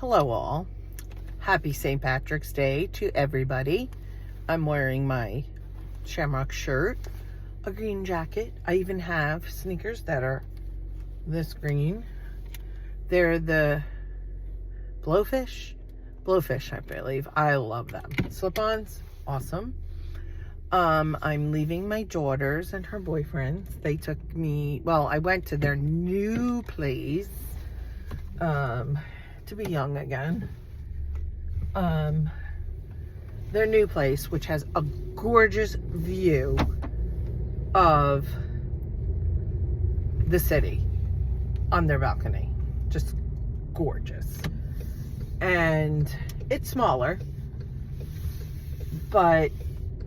Hello all. Happy St. Patrick's Day to everybody. I'm wearing my shamrock shirt, a green jacket. I even have sneakers that are this green. They're the Blowfish, I believe. I love them. Slip-ons, awesome. I'm leaving my daughters and her boyfriends. They took me, well, I went to their new place, to be young again. Their new place, which has a gorgeous view of the city on their balcony. Just gorgeous. And it's smaller, but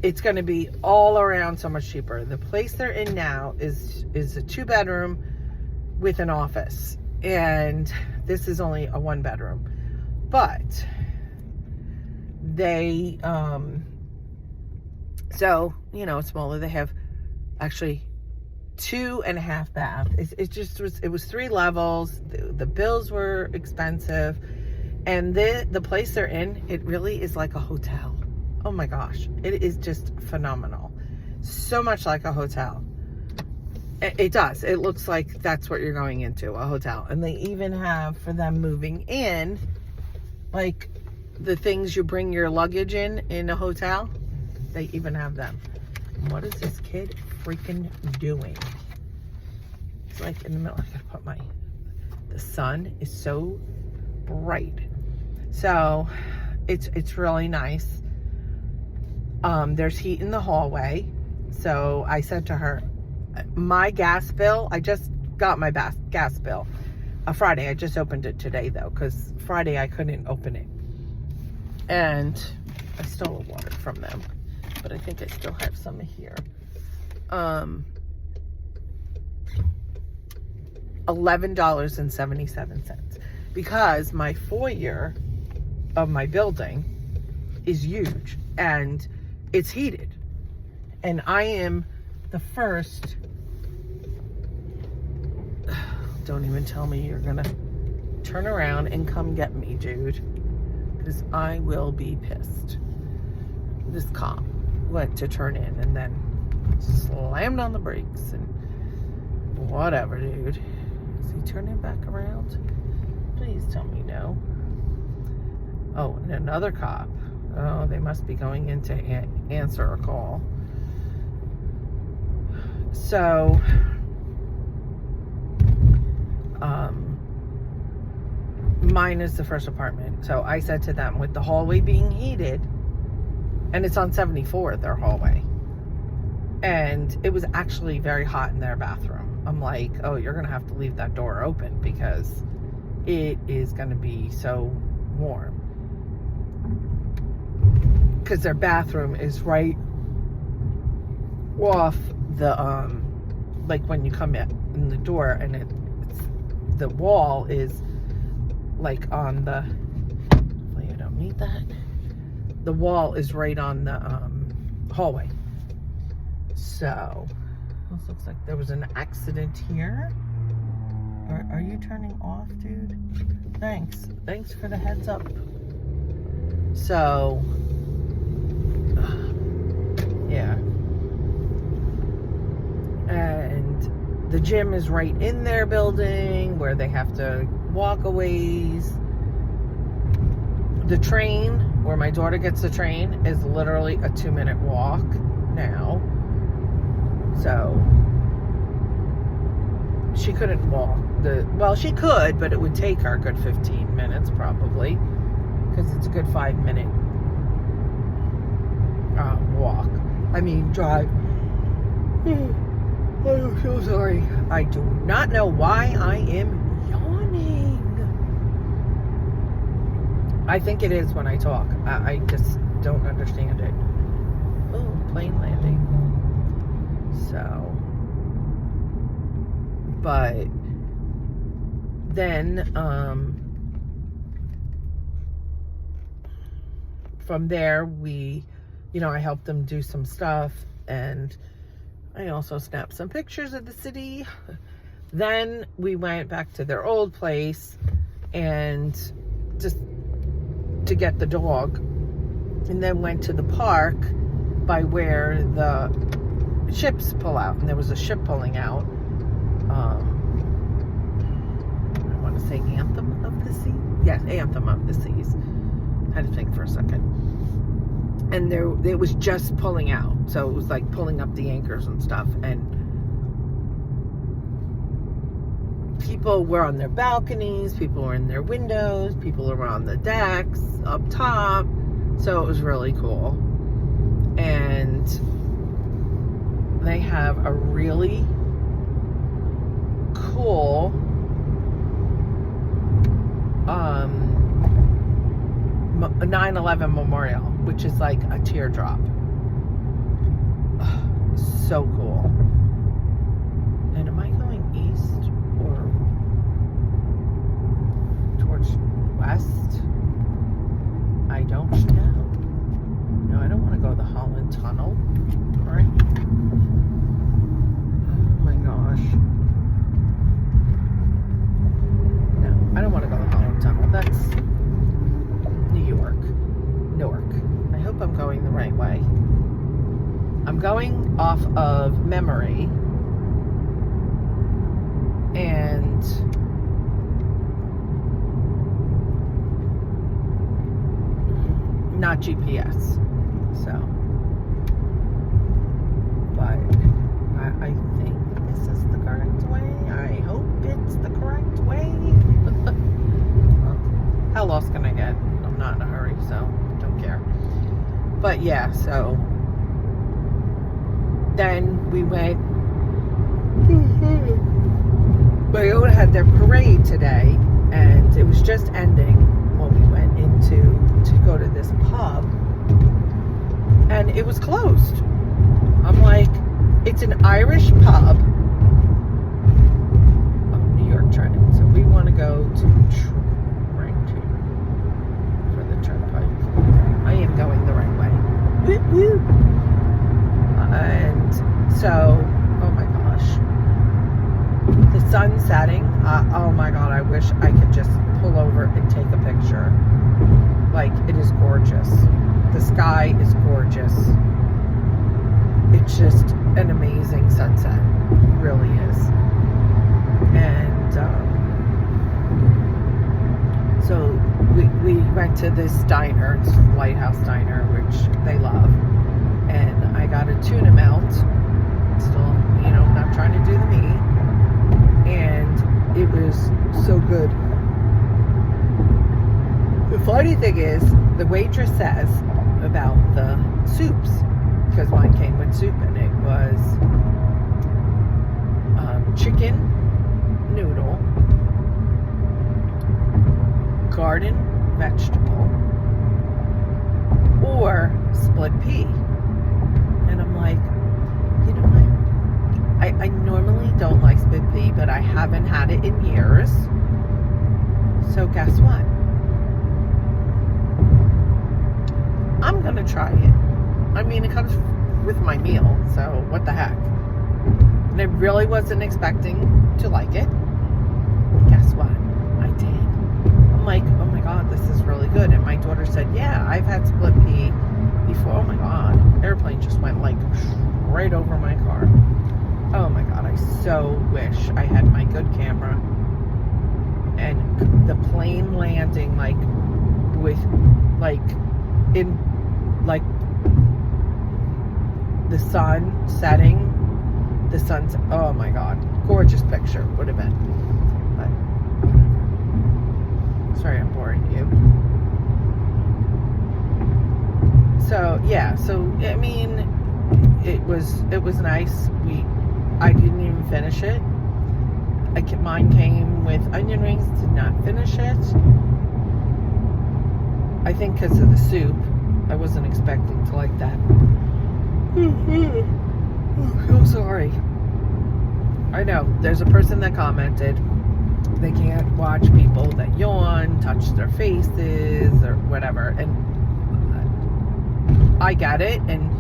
it's going to be all around so much cheaper. The place they're in now is a 2-bedroom with an office, and this is only a 1-bedroom. But they so it's smaller. They have actually 2.5 baths. It was 3 levels. The bills were expensive, and the place they're in, it really is like a hotel. Oh my gosh, it is just phenomenal. So much like a hotel. It does. It looks like that's what you're going into, a hotel. And they even have, for them moving in, like the things you bring your luggage in a hotel. They even have them. What is this kid freaking doing? It's like in the middle. I gotta put the sun is so bright. So it's really nice. There's heat in the hallway. So I said to her, my gas bill, I just got my gas bill Friday. I just opened it today though, because Friday I couldn't open it. And I stole water from them, but I think I still have some here. $11.77, because my foyer of my building is huge and it's heated, and I am the first. Don't even tell me you're gonna turn around and come get me, dude, because I will be pissed. This cop went to turn in and then slammed on the brakes and whatever, dude. Is he turning back around? Please tell me no. Oh, and another cop. Oh, they must be going in to answer a call. So, mine is the first apartment. So I said to them, with the hallway being heated, and it's on 74th, their hallway, and it was actually very hot in their bathroom. I'm like, oh, you're gonna have to leave that door open because it is gonna be so warm. Because their bathroom is right off the like when you come in the door, and the wall is like on the, well, you don't need that. The wall is right on the hallway. So this looks like there was an accident here. Are you turning off, dude? Thanks for the heads up. So yeah, and the gym is right in their building where they have to walk a ways. The train, where my daughter gets the train, is literally a 2-minute walk now. So she couldn't walk well, she could, but it would take her a good 15 minutes probably, because it's a good 5-minute walk. I mean, drive. I'm so sorry. I do not know why I am yawning. I think it is when I talk. I just don't understand it. Oh, plane landing. So, but then from there I helped them do some stuff, and I also snapped some pictures of the city. Then we went back to their old place and just to get the dog, and then went to the park by where the ships pull out, and there was a ship pulling out. I want to say Anthem of the Seas. Yes, Anthem of the Seas. I had to think for a second. And it was just pulling out, so it was like pulling up the anchors and stuff, and people were on their balconies, people were in their windows, people were on the decks up top, so it was really cool. And they have a really cool 9/11 memorial, which is like a teardrop. So cool. And am I going east or towards west? I don't know. No, I don't want to go the Holland Tunnel. Right? Oh my gosh. No, I don't want to go the Holland Tunnel. That's New York. Newark. I hope I'm going the right way. I'm going off of memory and not GPS. So, but I think this is the correct way. I hope it's the correct way. How lost can I get? I'm not in a hurry, so don't care. But yeah, so then we went. Bayonne had their parade today, and it was just ending when we went to go to this pub, and it was closed. I'm like, it's an Irish pub. Oh, New York Trinity. So we want to go to Trenton for the turnpike. I am going the right way. Woo woo. And so, oh my gosh, the sun setting. Oh my God, I wish I could just pull over and take a picture. Like, it is gorgeous. The sky is gorgeous. It's just an amazing sunset. It really is. And so we went to this diner, it's Lighthouse Diner, which they love. And I got a tuna melt. Still, not trying to do the meat. And it was so good. The funny thing is, the waitress says about the soups, because mine came with soup, and it was chicken noodle, garden vegetable, or split pea. And I'm like, you know what? I normally don't like split pea, but I haven't had it in years. So guess what? I'm gonna try it. I mean, it comes with my meal, so what the heck? And I really wasn't expecting to like it. Guess what? I did. I'm like, oh my God, this is really good. And my daughter said, yeah, I've had split pea before. Oh my God, airplane just went like right over my car. Oh my God, I so wish I had my good camera. And the plane landing like with like in like the sun setting, the sun's, oh my God, gorgeous picture would have been. But sorry I'm boring you. So yeah, so I mean, it was nice. I didn't even finish it. Mine came with onion rings, did not finish it. I think because of the soup. I wasn't expecting to like that. I'm so sorry. I know, there's a person that commented they can't watch people that yawn, touch their faces, or whatever. And I get it. And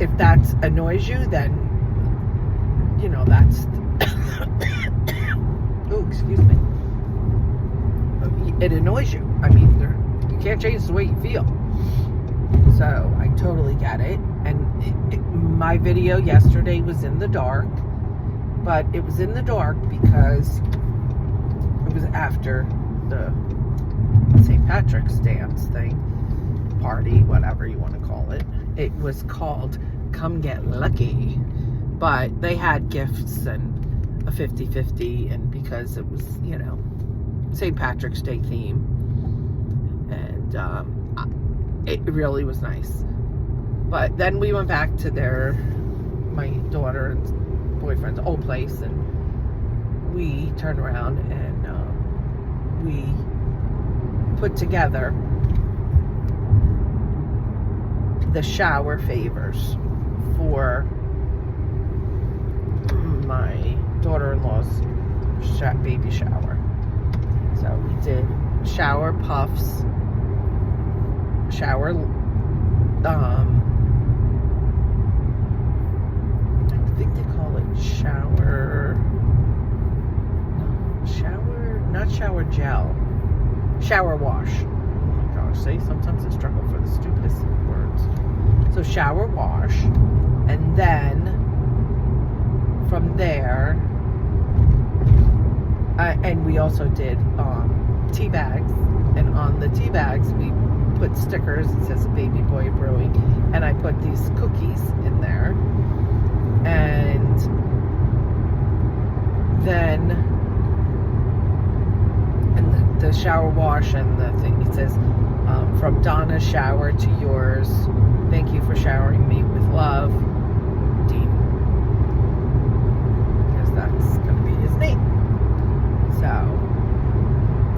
if that annoys you, then, that's... oh, excuse me. it annoys you. I mean, you can't change the way you feel. So I totally get it. And my video yesterday was in the dark, but it was in the dark because it was after the St. Patrick's dance thing, party, whatever you want to call it. It was called Come Get Lucky, but they had gifts and a 50-50, and because it was, you know, St. Patrick's Day theme, and it really was nice. But then we went back to my daughter's boyfriend's old place, and we turned around and we put together the shower favors for my daughter-in-law's baby shower. So we did shower puffs, shower I think they call it not shower gel, shower wash. Oh my gosh, see, sometimes I struggle for the stupidest words. So shower wash, and then from there, and we also did tea bags, and on the tea bags we put stickers. It says Baby Boy Brewing, and I put these cookies in there, and then the shower wash and the thing, it says from Donna's shower to yours, thank you for showering me with love, Dean, because that's gonna be his name. So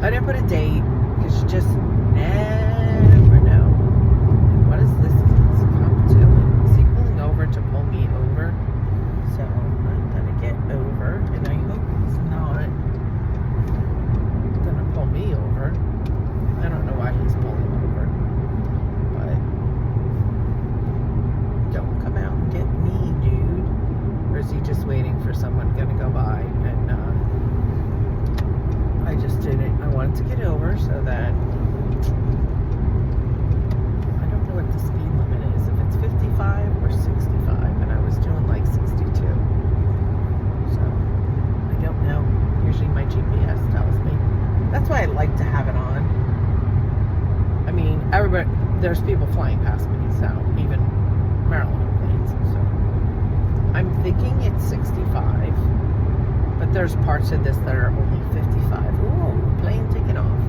I didn't put a date because you just never know. And what is this cop doing? Is he pulling over to pull me over? So I'm gonna get over, and I hope he's not gonna pull me over. I don't know why he's pulling over, but don't come out and get me, dude. Or is he just waiting for someone gonna go by? And I just didn't. I wanted to get over so that I don't know what the speed limit is. If it's 55 or 65, and I was doing like 62. So I don't know. Usually my GPS tells me. That's why I like to have it on. I mean, there's people flying past me, so even Maryland planes. So I'm thinking it's 65, but there's parts of this that are only 55. Ooh, plane taking off.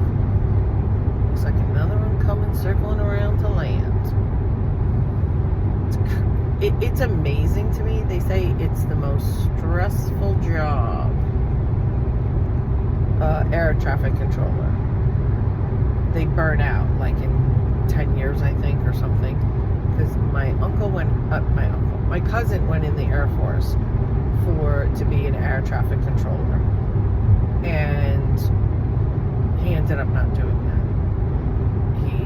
Looks like another one coming, circling around to land. It's amazing to me. They say it's the most stressful job. Air traffic controller. They burn out like in 10 years, I think, or something. Because my cousin went in the Air Force to be an air traffic controller, and he ended up not doing that. He,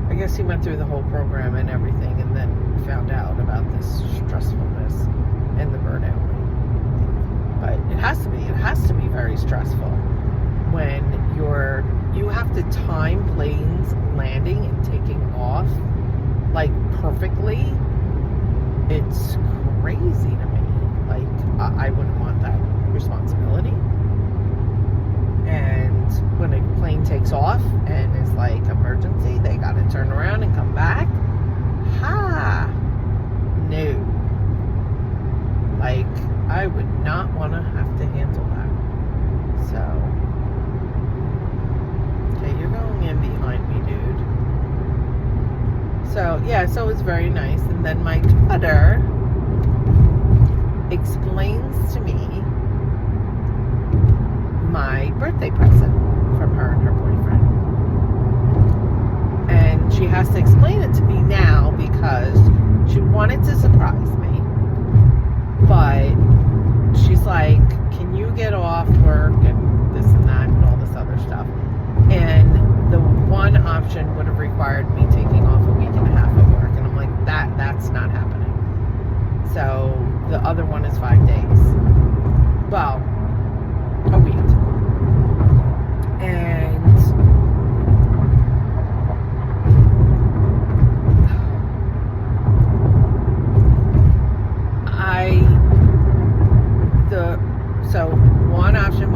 I guess he went through the whole program and everything, and then found out about this stressfulness and the burnout rate. But it has to be very stressful when you have to time planes landing and taking off like perfectly. It's crazy to me. Like, I wouldn't want that responsibility. And when a plane takes off and is like emergency, they got to turn around and come back. No. Like, I would not want to have to handle that. So, okay, you're going in behind me, dude. So, yeah, so it's very nice. And then my daughter explains to me my birthday present from her and her boyfriend. And she has to explain it to me now because she wanted to surprise me. But she's like, can you get off work and this and that and all this other stuff? And the one option would have required me taking off a week and a half of work. And I'm like, that's not happening. So the other one is 5 days. Well, a week.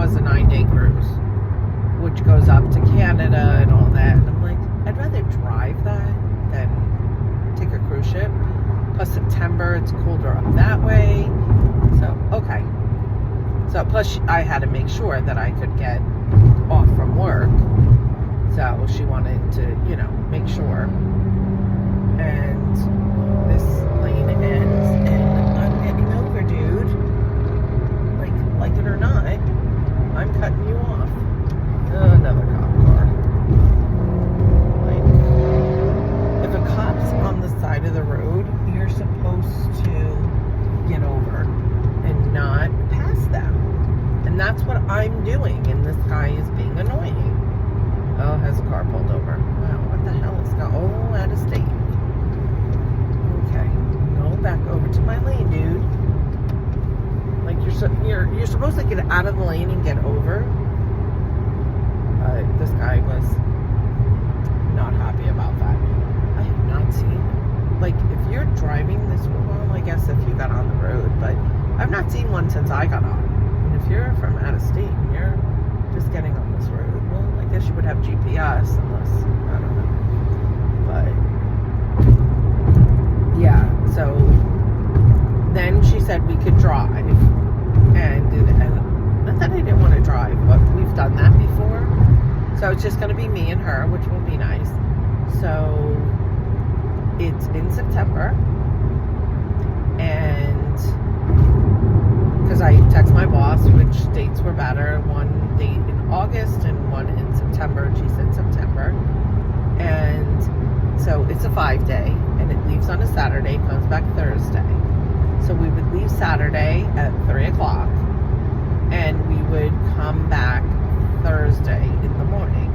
was a 9-day cruise, which goes up to Canada and all that. And I'm like, I'd rather drive that than take a cruise ship. Plus September, it's colder up that way. So, okay. So, plus I had to make sure that I could get off from work. So she wanted to, make sure. And this lane ends, and I'm getting over, dude. Like it or not, I'm cutting you off. Another cop car. Like, if a cop's on the side of the road, you're supposed to get over and not pass them. And that's what I'm doing, and this guy is being annoying. Oh, has a car pulled over. Wow, what the hell is going on? Oh, out of state. Okay, go back over to my lane, dude. Like, you're supposed to get out of the lane and get over. This guy was not happy about that. I have not seen, like, if you're driving this, well, I guess if you got on the road, but I've not seen one since I got on. And if you're from out of state and you're just getting on this road, well, I guess you would have GPS, unless, I don't know. But, yeah, so then she said we could drive. And not that I didn't want to drive, but we've done that before. So it's just going to be me and her, which will be nice. So it's in September. And because I text my boss which dates were better. One date in August and one in September. And she said September. And so it's a 5-day. And it leaves on a Saturday, comes back Thursday. So we would leave Saturday at 3 o'clock, and we would come back Thursday in the morning.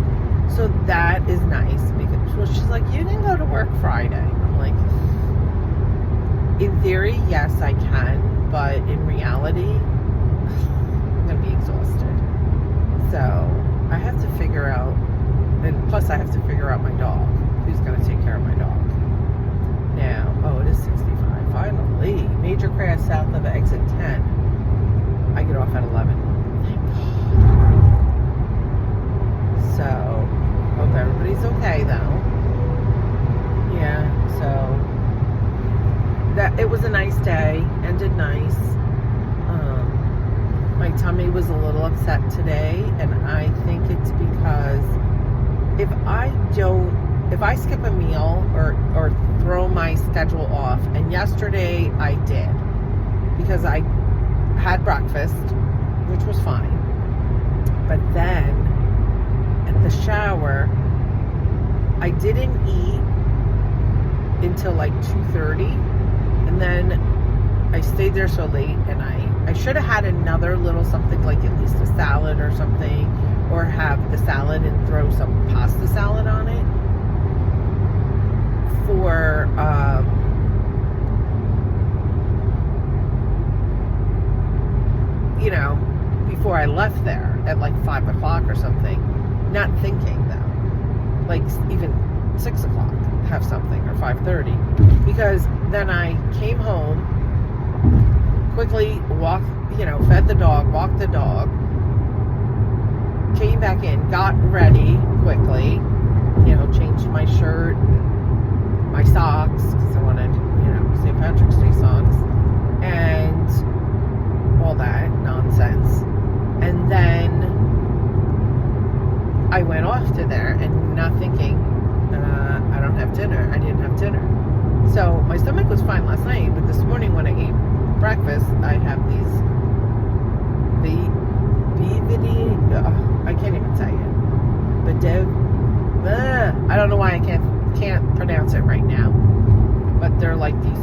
So that is nice, because she's like, you can go to work Friday. I'm like, in theory, yes, I can, but in reality, I'm going to be exhausted. So I have to figure out, and plus I have to figure out my dog. Who's going to take care of my dog? Now, oh, it is 65. Finally, major crash south of exit 10. I get off at 11. So, hope everybody's okay though. Yeah, so that it was a nice day, ended nice. My tummy was a little upset today, and I think it's because if I skip a meal or throw my schedule off, and yesterday I did, because I had breakfast, which was fine, but then at the shower I didn't eat until like 2:30, and then I stayed there so late, and I should have had another little something, like at least a salad or something, or have the salad and throw some pasta salad on it for before I left there at like 5 o'clock or something, not thinking though, like even 6 o'clock have something, or 5:30, because then I came home, quickly fed the dog, walked the dog, came back in, got ready quickly, changed my shirt, my socks, because I wanted, St. Patrick's Day socks, and all that nonsense. And then I went off to there and not thinking, I don't have dinner. I didn't have dinner. So my stomach was fine last night, but this morning when I ate breakfast, I have these I can't even say it. I don't know why I can't pronounce it right now. But they're like these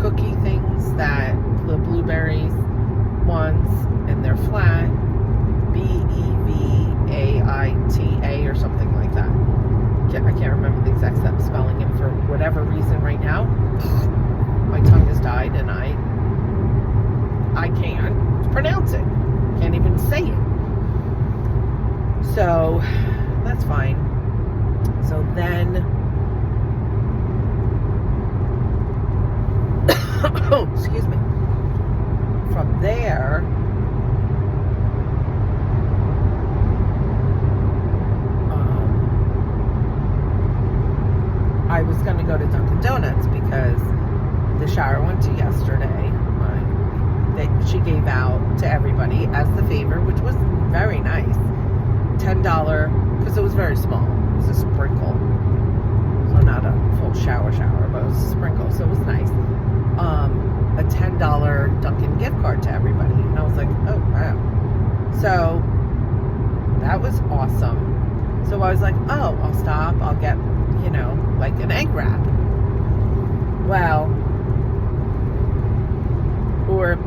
cookie things, that the blueberries ones, and they're flat. Bevaita or something like that. I can't remember the exact spelling, and for whatever reason right now, my tongue has died, and I can't pronounce it. Can't even say it. So that's fine. So then excuse me. From there, everybody as the favor, which was very nice. $10, because it was very small. It was a sprinkle. So not a full shower, but it was a sprinkle. So it was nice. A $10 Dunkin' gift card to everybody. And I was like, oh, wow. So that was awesome. So I was like, oh, I'll stop. I'll get, like an egg wrap. Well, or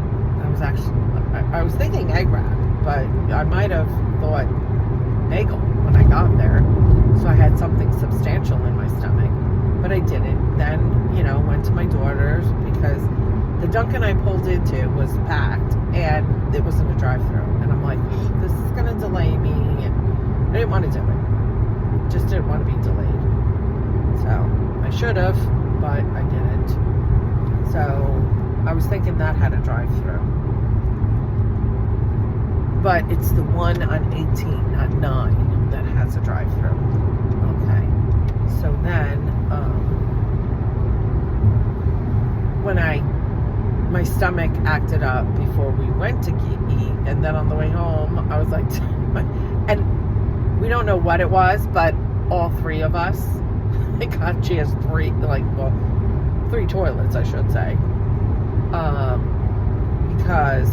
I was thinking egg wrap, but I might have thought bagel when I got there. So I had something substantial in my stomach, but I didn't. Then, went to my daughter's because the Dunkin' I pulled into was packed and it wasn't a drive-thru. And I'm like, oh, this is going to delay me. And I didn't want to do it. Just didn't want to be delayed. So I should have, but I didn't. So I was thinking that had a drive-thru. But it's the one on 18, not 9, that has a drive-thru. Okay. So then, when my stomach acted up before we went to eat, and then on the way home, I was like, and we don't know what it was, but all three of us, she has three toilets, I should say, because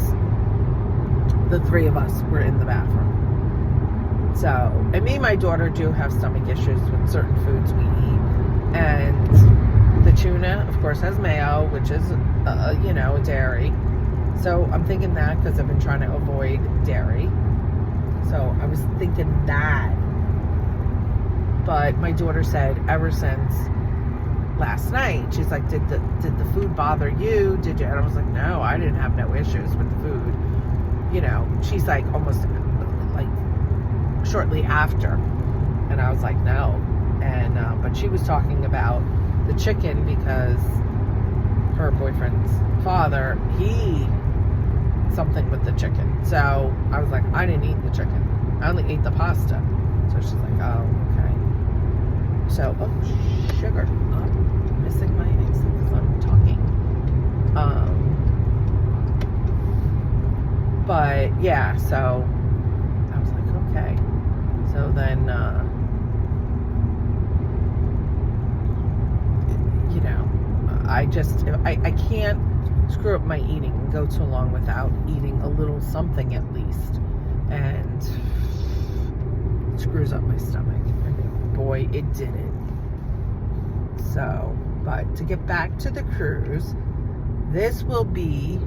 the three of us were in the bathroom. So, and me and my daughter do have stomach issues with certain foods we eat, and the tuna, of course, has mayo, which is, dairy. So I'm thinking that because I've been trying to avoid dairy. So I was thinking that. But my daughter said ever since last night, she's like, did the food bother you? Did you? And I was like, no, I didn't have no issues with the food. She's like almost like shortly after. And I was like, no. And, but she was talking about the chicken because her boyfriend's father, something with the chicken. So I was like, I didn't eat the chicken. I only ate the pasta. So she's like, oh, okay. So, sugar. I'm missing my exit because I'm talking. But yeah, so I was like, okay. So then, I can't screw up my eating and go too long without eating a little something at least. And it screws up my stomach. And boy, it did it. So, but to get back to the cruise, this will be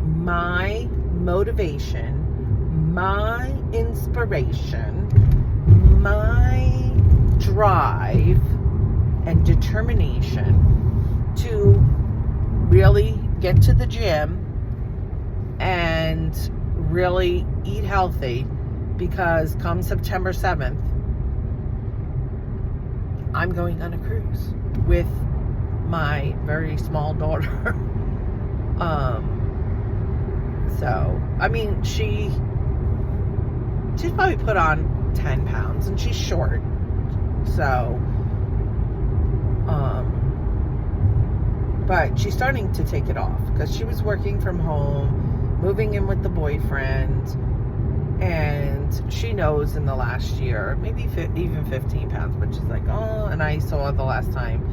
my motivation, my inspiration, my drive and determination to really get to the gym and really eat healthy, because come September 7th, I'm going on a cruise with my very small daughter. So, I mean, she's probably put on 10 pounds and she's short. So, but she's starting to take it off because she was working from home, moving in with the boyfriend, and she knows in the last year, maybe even 15 pounds, but she's like, oh, and I saw the last time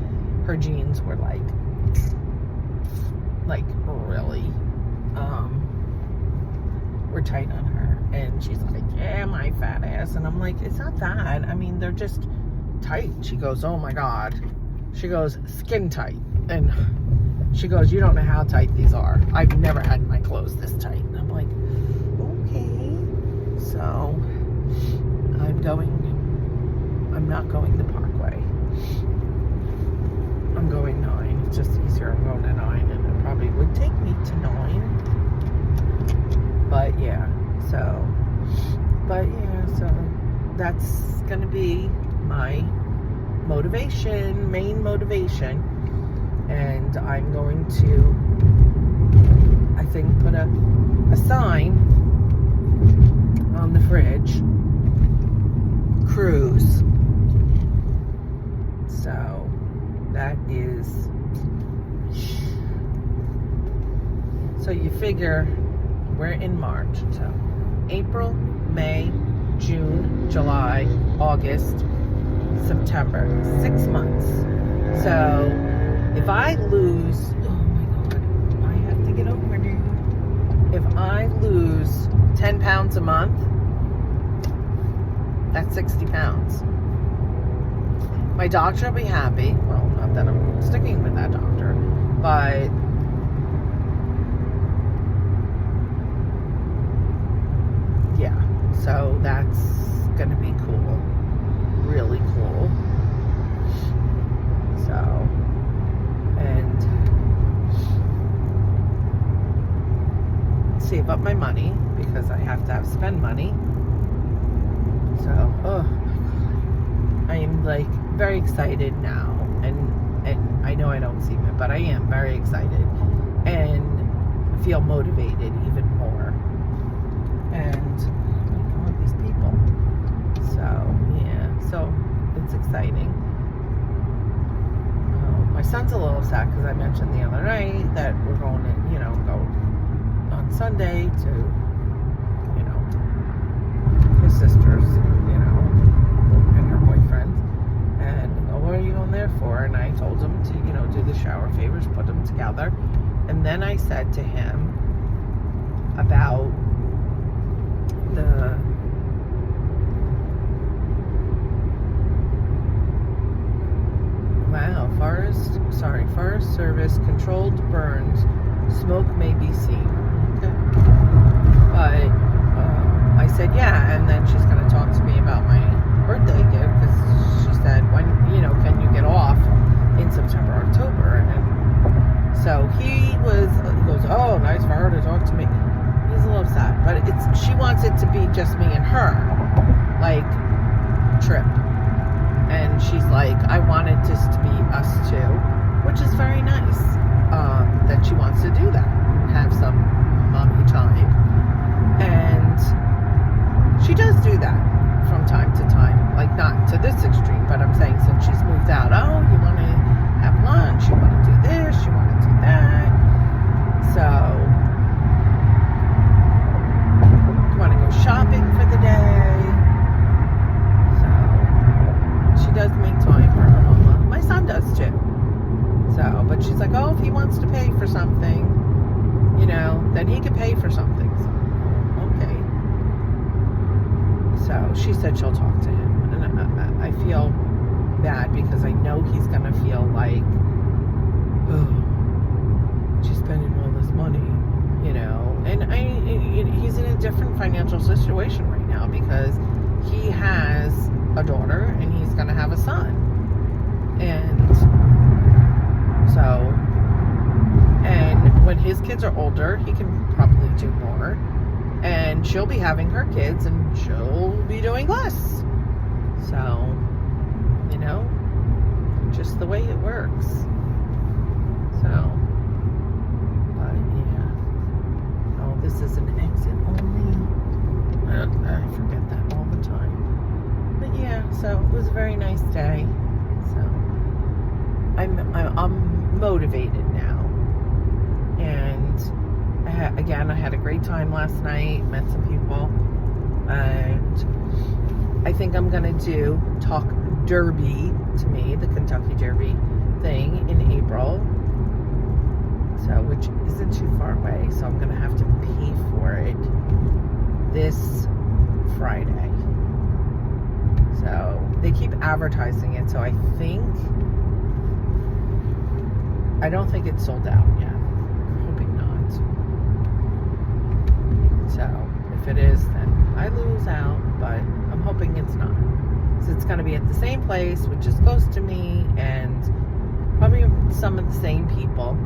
her jeans were like really, were tight on her. And she's like, yeah, my fat ass. And I'm like, it's not that. I mean, they're just tight. She goes, oh my God. She goes, skin tight. And she goes, you don't know how tight these are. I've never had my clothes this tight. And I'm like, okay. So I'm not going to Parkway. I'm going 9. It's just easier. I'm going to 9, and it probably would take me to 9. But yeah, so that's gonna be my main motivation. And I'm going to, I think, put a sign on the fridge, cruise. So that is, so you figure we're in March. So April, May, June, July, August, September. 6 months. So if I lose, oh my God, I have to get over it. If I lose 10 pounds a month, that's 60 pounds. My doctor will be happy. Well, not that I'm sticking with that doctor, but yeah, so that's gonna be cool. Really cool. So, and save up my money because I have to spend money. So, oh my God, I am like very excited now, and I know I don't seem it, but I am very excited and feel motivated even more. And all these people. So yeah, so it's exciting. My son's a little upset because I mentioned the other night that we're going to, go on Sunday to, his sister's, and her boyfriend. And what are you going there for? And I told him to, do the shower favors, put them together. And then I said to him about the Forest Service controlled burns. Smoke may be seen. Okay. But I said, yeah, and then she's going to talk to me about my birthday gift because she said, when, can you get off in September, October? And so he goes, oh, nice for her to talk to me. He's a little upset, but she wants it to be just me and her, like, trip. And she's like, I wanted just to be us two, which is very nice, that she wants to do that, have some mommy time. And she does do that from time to time, like not to this extreme, but I'm saying since she's moved out, oh, you want to have lunch, you want to do this, you want to do that. So, you want to go shopping for the day. So, she does make time for her mama. My son does too. So, but she's like, oh, if he wants to pay for something, then he can pay for something. So, okay. So she said she'll talk to him. And I feel bad because I know he's going to feel like, oh, she's spending all this money, And he's in a different financial situation right now because he has a daughter and he's going to have a son. And so, and when his kids are older, he can probably do more. And she'll be having her kids and she'll be doing less. So, just the way it works. So, but yeah. Oh, this is an exit only. I forget that all the time. But yeah, so it was a very nice day. So, I'm motivated now. And I had a great time last night, met some people, and I think I'm gonna do Talk Derby to me, the Kentucky Derby thing in April, so which isn't too far away, so I'm gonna have to pay for it this Friday. So they keep advertising it, so I don't think it's sold out yet. I'm hoping not. So if it is, then I lose out, but I'm hoping it's not. So it's going to be at the same place, which is close to me, and probably some of the same people.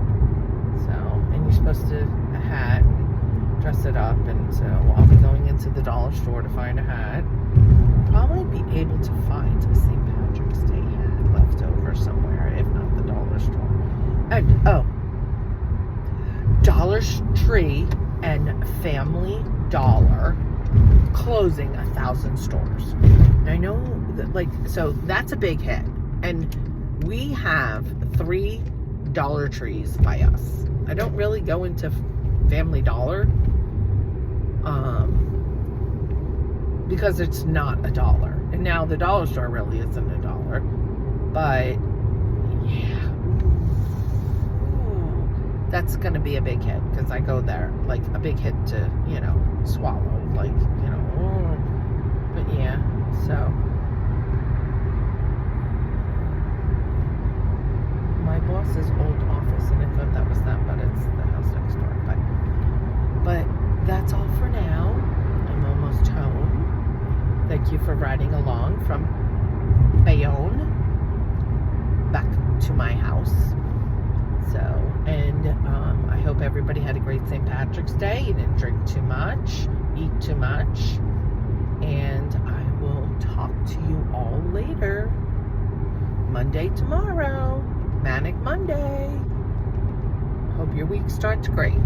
So, and you're supposed to a hat and dress it up, and so I'll be going into the dollar store to find a hat. Probably be able to find a St. Patrick's Day hat left over somewhere, if not the dollar store. Dollar Tree and Family Dollar closing 1,000 stores. And I know that, so that's a big hit. And we have 3 Dollar Trees by us. I don't really go into Family Dollar Because it's not $1. And now the dollar store really isn't $1. But yeah. Ooh, that's gonna be a big hit because I go there. Like a big hit to, swallow. Like, but yeah, so my boss's old office, and I thought that was them, but it's the house next door. But that's all for now. I'm almost home. Thank you for riding along from Bayonne back to my house. So, and I hope everybody had a great St. Patrick's Day. You didn't drink too much, eat too much, and I will talk to you all later. Monday tomorrow. Manic Monday. Hope your week starts great.